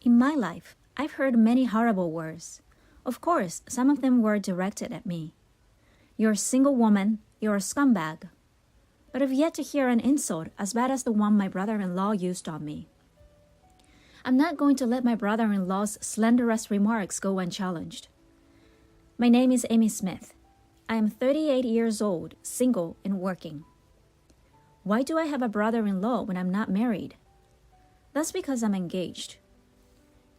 In my life, I've heard many horrible words. Of course, some of them were directed at me. You're a single woman, you're a scumbag. But I've yet to hear an insult as bad as the one my brother-in-law used on me. I'm not going to let my brother-in-law's slanderous remarks go unchallenged. My name is Amy Smith. I am 38 years old, single, and working. Why do I have a brother-in-law when I'm not married? That's because I'm engaged.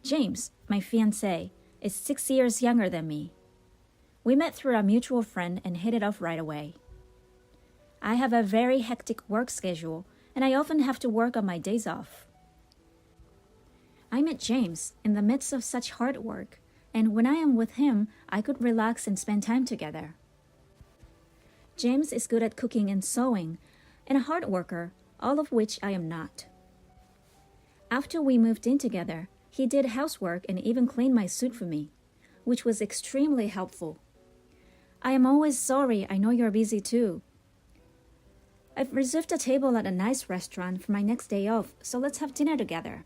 James, my fiancé, is 6 years younger than me. We met through a mutual friend and hit it off right away. I have a very hectic work schedule, and I often have to work on my days off. I met James in the midst of such hard work, and when I am with him, I could relax and spend time together. James is good at cooking and sewing, and a hard worker, all of which I am not. After we moved in together, he did housework and even cleaned my suit for me, which was extremely helpful. I am always sorry. I know you're busy too. I've reserved a table at a nice restaurant for my next day off, so let's have dinner together.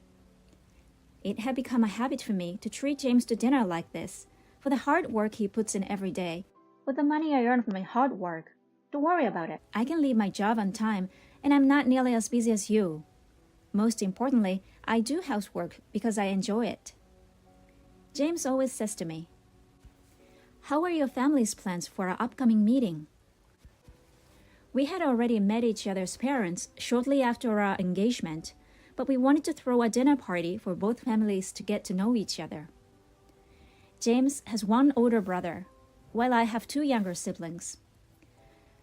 It had become a habit for me to treat James to dinner like this, for the hard work he puts in every day, with the money I earn from my hard work. Don't worry about it. I can leave my job on time, and I'm not nearly as busy as you. Most importantly, I do housework because I enjoy it. James always says to me, "How are your family's plans for our upcoming meeting?" We had already met each other's parents shortly after our engagement, but we wanted to throw a dinner party for both families to get to know each other. James has one older brother, while I have two younger siblings.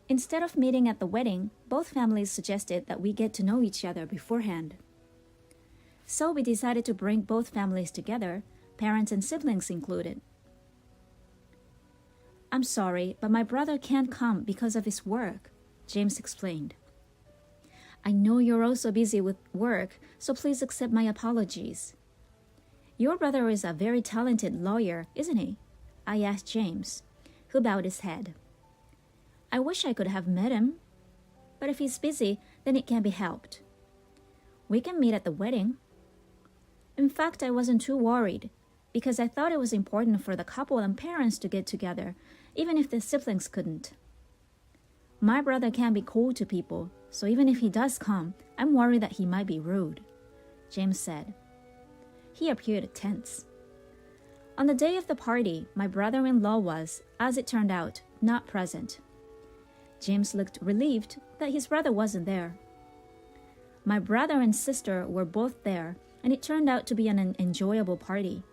Instead of meeting at the wedding, both families suggested that we get to know each other beforehand. So we decided to bring both families together, parents and siblings included. "I'm sorry, but my brother can't come because of his work," James explained. "I know you're also busy with work, so please accept my apologies." "Your brother is a very talented lawyer, isn't he?" I asked James, who bowed his head. "I wish I could have met him, but if he's busy, then it can't be helped. We can meet at the wedding." In fact, I wasn't too worried, because I thought it was important for the couple and parents to get together, even if the siblings couldn't. My brother can be cold to people, so even if he does come, I'm worried that he might be rude, James said. He appeared tense. On the day of the party, my brother-in-law was, as it turned out, not present. James looked relieved that his brother wasn't there. My brother and sister were both there, and it turned out to be an enjoyable party.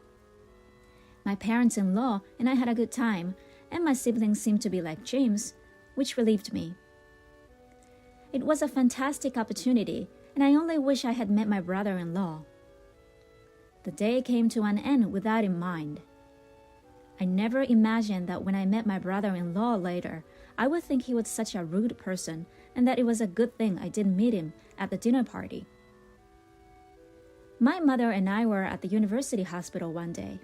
My parents-in-law and I had a good time, and my siblings seemed to be like James, which relieved me. It was a fantastic opportunity, and I only wish I had met my brother-in-law. The day came to an end with that in mind. I never imagined that when I met my brother-in-law later, I would think he was such a rude person, and that it was a good thing I didn't meet him at the dinner party. My mother and I were at the university hospital one day.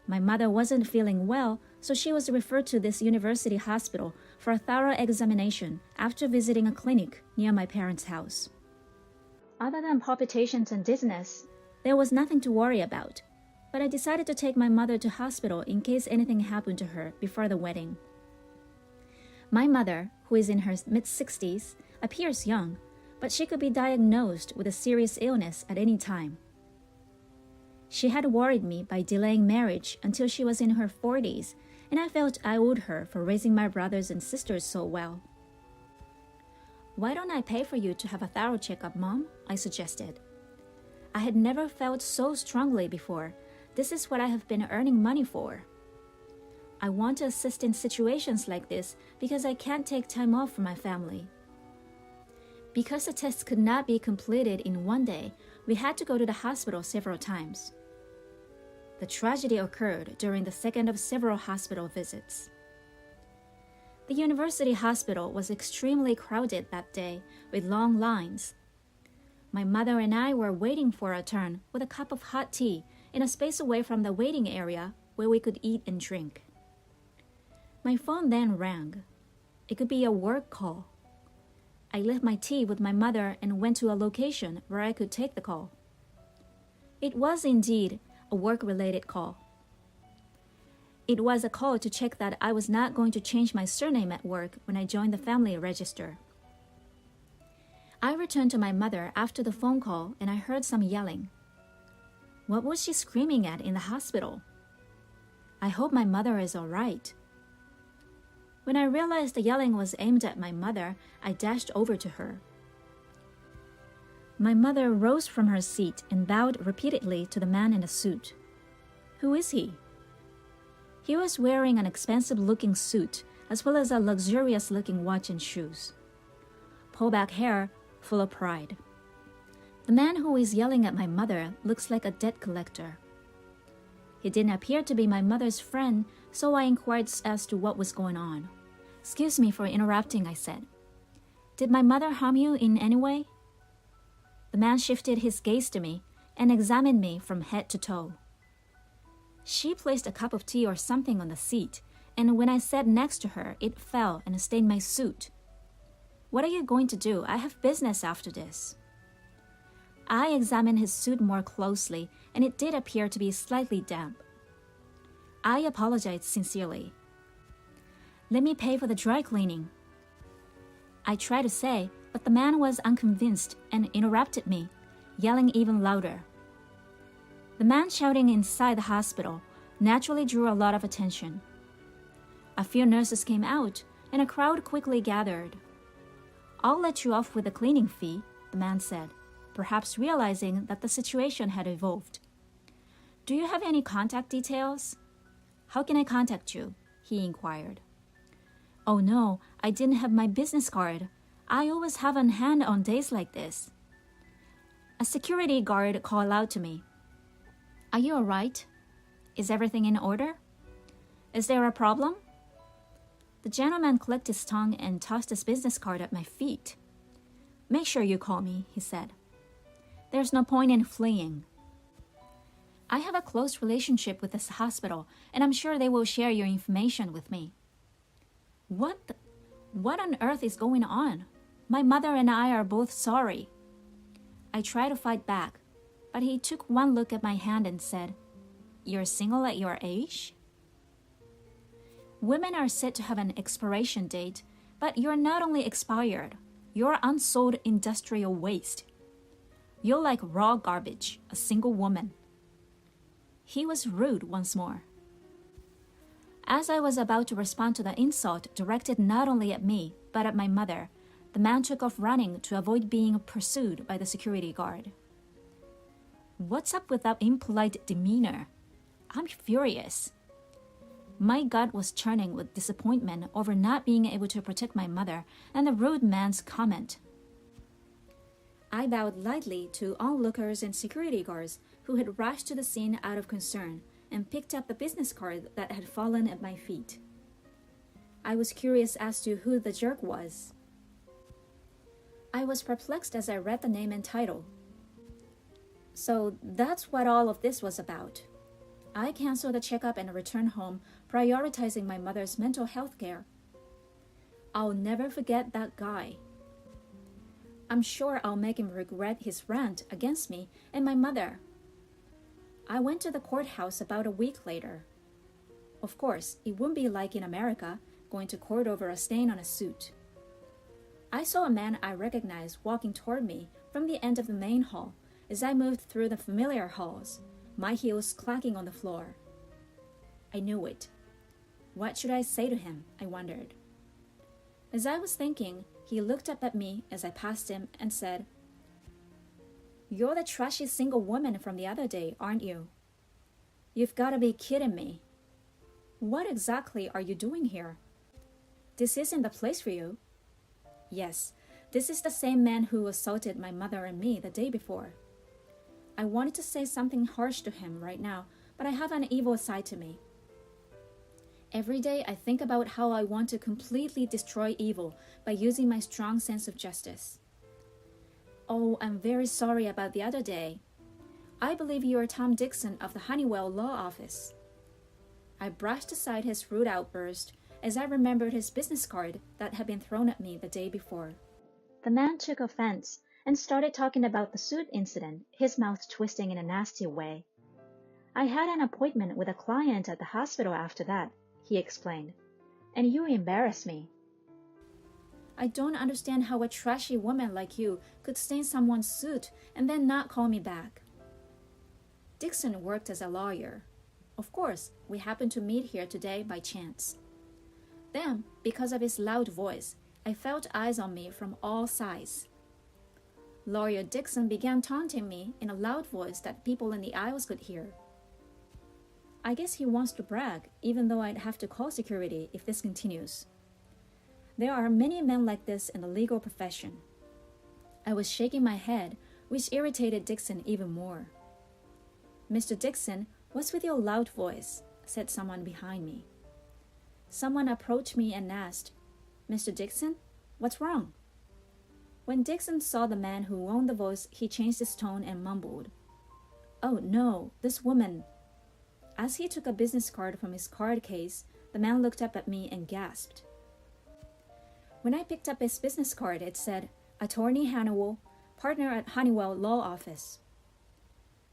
My mother wasn't feeling well, so she was referred to this university hospital for a thorough examination after visiting a clinic near my parents' house. Other than palpitations and dizziness, there was nothing to worry about, but I decided to take my mother to hospital in case anything happened to her before the wedding. My mother, who is in her mid-60s, appears young, but she could be diagnosed with a serious illness at any time. She had worried me by delaying marriage until she was in her 40s, and I felt I owed her for raising my brothers and sisters so well. "Why don't I pay for you to have a thorough checkup, Mom?" I suggested. I had never felt so strongly before. This is what I have been earning money for. I want to assist in situations like this because I can't take time off for my family. Because the test could not be completed in one day, we had to go to the hospital several times. The tragedy occurred during the second of several hospital visits. The university hospital was extremely crowded that day with long lines. My mother and I were waiting for our turn with a cup of hot tea in a space away from the waiting area where we could eat and drink. My phone then rang. It could be a work call. I left my tea with my mother and went to a location where I could take the call. It was indeed a work-related call. It was a call to check that I was not going to change my surname at work when I joined the family register. I returned to my mother after the phone call and I heard some yelling. What was she screaming at in the hospital? I hope my mother is all right. When I realized the yelling was aimed at my mother, I dashed over to her. My mother rose from her seat and bowed repeatedly to the man in the suit. Who is he? He was wearing an expensive-looking suit as well as a luxurious-looking watch and shoes. Pullback hair, full of pride. The man who is yelling at my mother looks like a debt collector. He didn't appear to be my mother's friend, so I inquired as to what was going on. Excuse me for interrupting, I said. Did my mother harm you in any way? The man shifted his gaze to me and examined me from head to toe. She placed a cup of tea or something on the seat, and when I sat next to her, it fell and stained my suit. What are you going to do? I have business after this. I examined his suit more closely, and it did appear to be slightly damp. I apologized sincerely. Let me pay for the dry cleaning. I tried to say, but the man was unconvinced and interrupted me, yelling even louder. The man shouting inside the hospital naturally drew a lot of attention. A few nurses came out, and a crowd quickly gathered. I'll let you off with a cleaning fee, the man said, perhaps realizing that the situation had evolved. Do you have any contact details? How can I contact you? He inquired. Oh no, I didn't have my business card. I always have on hand on days like this. A security guard called out to me. Are you all right? Is everything in order? Is there a problem? The gentleman clicked his tongue and tossed his business card at my feet. Make sure you call me, he said. There's no point in fleeing. I have a close relationship with this hospital, and I'm sure they will share your information with me. What on earth is going on? My mother and I are both sorry. I tried to fight back, but he took one look at my hand and said, You're single at your age? Women are said to have an expiration date, but you're not only expired, you're unsold industrial waste. You're like raw garbage, a single woman. He was rude once more. As I was about to respond to the insult directed not only at me, but at my mother, the man took off running to avoid being pursued by the security guard. What's up with that impolite demeanor? I'm furious. My gut was churning with disappointment over not being able to protect my mother and the rude man's comment. I bowed lightly to onlookers and security guards who had rushed to the scene out of concern and picked up the business card that had fallen at my feet. I was curious as to who the jerk was. I was perplexed as I read the name and title. So that's what all of this was about. I canceled the checkup and returned home, prioritizing my mother's mental health care. I'll never forget that guy. I'm sure I'll make him regret his rant against me and my mother. I went to the courthouse about a week later. Of course, it wouldn't be like in America, going to court over a stain on a suit. I saw a man I recognized walking toward me from the end of the main hall as I moved through the familiar halls, my heels clacking on the floor. I knew it. What should I say to him? I wondered. As I was thinking, he looked up at me as I passed him and said, You're the trashy single woman from the other day, aren't you? You've got to be kidding me. What exactly are you doing here? This isn't the place for you. Yes, this is the same man who assaulted my mother and me the day before. I wanted to say something harsh to him right now, but I have an evil side to me. Every day I think about how I want to completely destroy evil by using my strong sense of justice. Oh, I'm very sorry about the other day. I believe you are Tom Dixon of the Honeywell Law Office. I brushed aside his rude outburst as I remembered his business card that had been thrown at me the day before. The man took offense and started talking about the suit incident, his mouth twisting in a nasty way. I had an appointment with a client at the hospital after that, he explained, and you embarrassed me. I don't understand how a trashy woman like you could stain someone's suit and then not call me back. Dixon worked as a lawyer. Of course, we happened to meet here today by chance. Then, because of his loud voice, I felt eyes on me from all sides. Lawyer Dixon began taunting me in a loud voice that people in the aisles could hear. I guess he wants to brag, even though I'd have to call security if this continues. There are many men like this in the legal profession. I was shaking my head, which irritated Dixon even more. Mr. Dixon, what's with your loud voice? Said someone behind me. Someone approached me and asked, Mr. Dixon, what's wrong? When Dixon saw the man who owned the voice, he changed his tone and mumbled, Oh no, this woman. As he took a business card from his card case, the man looked up at me and gasped. When I picked up his business card, it said, Attorney Honeywell, partner at Honeywell Law Office.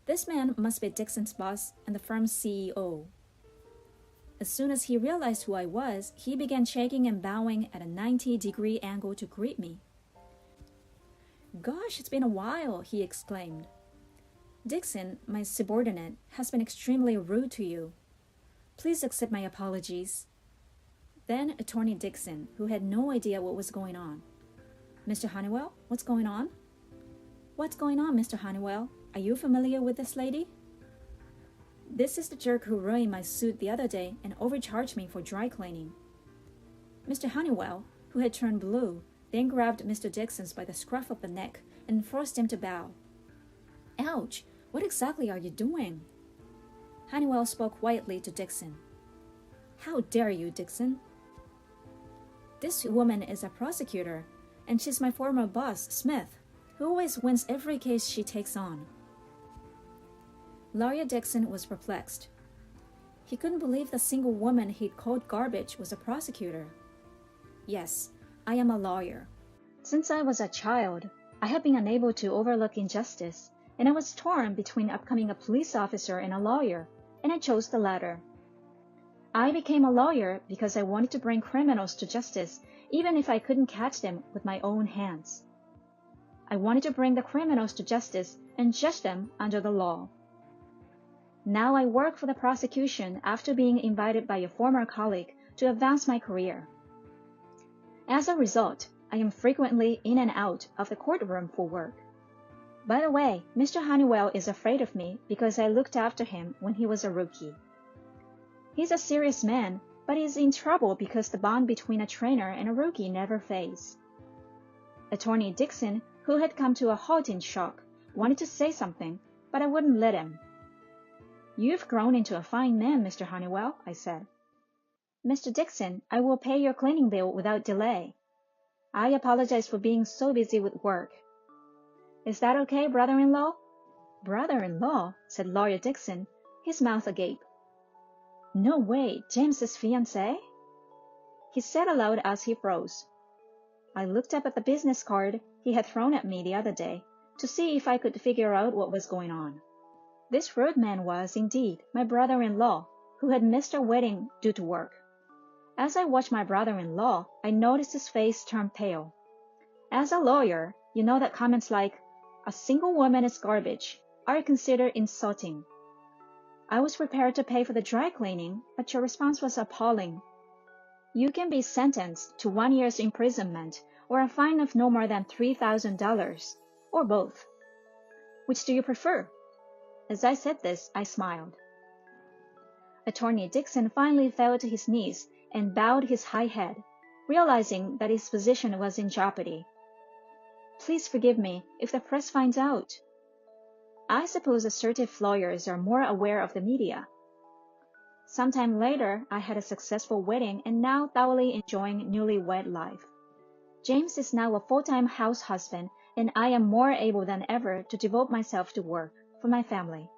This man must be Dixon's boss and the firm's CEO. As soon as he realized who I was, he began shaking and bowing at a 90-degree angle to greet me. Gosh, it's been a while, he exclaimed. Dixon, my subordinate, has been extremely rude to you. Please accept my apologies. Then Attorney Dixon, who had no idea what was going on. Mr. Honeywell, what's going on? What's going on, Mr. Honeywell? Are you familiar with this lady? This is the jerk who ruined my suit the other day and overcharged me for dry cleaning. Mr. Honeywell, who had turned blue, then grabbed Mr. Dixon by the scruff of the neck and forced him to bow. Ouch! What exactly are you doing? Honeywell spoke quietly to Dixon. How dare you, Dixon? This woman is a prosecutor, and she's my former boss, Smith, who always wins every case she takes on. Lawyer Dixon was perplexed. He couldn't believe the single woman he'd called garbage was a prosecutor. Yes, I am a lawyer. Since I was a child, I have been unable to overlook injustice, and I was torn between becoming a police officer and a lawyer, and I chose the latter. I became a lawyer because I wanted to bring criminals to justice, even if I couldn't catch them with my own hands. I wanted to bring the criminals to justice and judge them under the law. Now I work for the prosecution after being invited by a former colleague to advance my career. As a result, I am frequently in and out of the courtroom for work. By the way, Mr. Honeywell is afraid of me because I looked after him when he was a rookie. He's a serious man, but he's in trouble because the bond between a trainer and a rookie never fades. Attorney Dixon, who had come to a halt in shock, wanted to say something, but I wouldn't let him. You've grown into a fine man, Mr. Honeywell, I said. Mr. Dixon, I will pay your cleaning bill without delay. I apologize for being so busy with work. Is that okay, brother-in-law? Brother-in-law, said Lawyer Dixon, his mouth agape. No way, James's fiancé? He said aloud as he froze. I looked up at the business card he had thrown at me the other day to see if I could figure out what was going on. This rude man was, indeed, my brother-in-law, who had missed our wedding due to work. As I watched my brother-in-law, I noticed his face turn pale. As a lawyer, you know that comments like, a single woman is garbage, are considered insulting. I was prepared to pay for the dry cleaning, but your response was appalling. You can be sentenced to 1 year's imprisonment or a fine of no more than $3,000, or both. Which do you prefer? As I said this, I smiled. Attorney Dixon finally fell to his knees and bowed his high head, realizing that his position was in jeopardy. Please forgive me if the press finds out. I suppose assertive lawyers are more aware of the media. Sometime later, I had a successful wedding and now thoroughly enjoying newlywed life. James is now a full-time house husband, and I am more able than ever to devote myself to work for my family.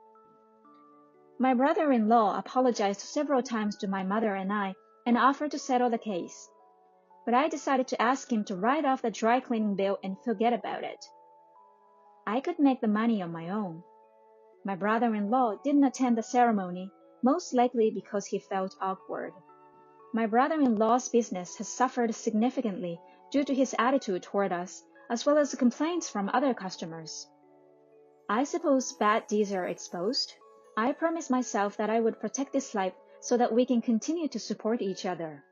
My brother-in-law apologized several times to my mother and I and offered to settle the case. But I decided to ask him to write off the dry cleaning bill and forget about it. I could make the money on my own. My brother-in-law didn't attend the ceremony, most likely because he felt awkward. My brother-in-law's business has suffered significantly due to his attitude toward us, as well as complaints from other customers. I suppose bad deeds are exposed. I promised myself that I would protect this life so that we can continue to support each other.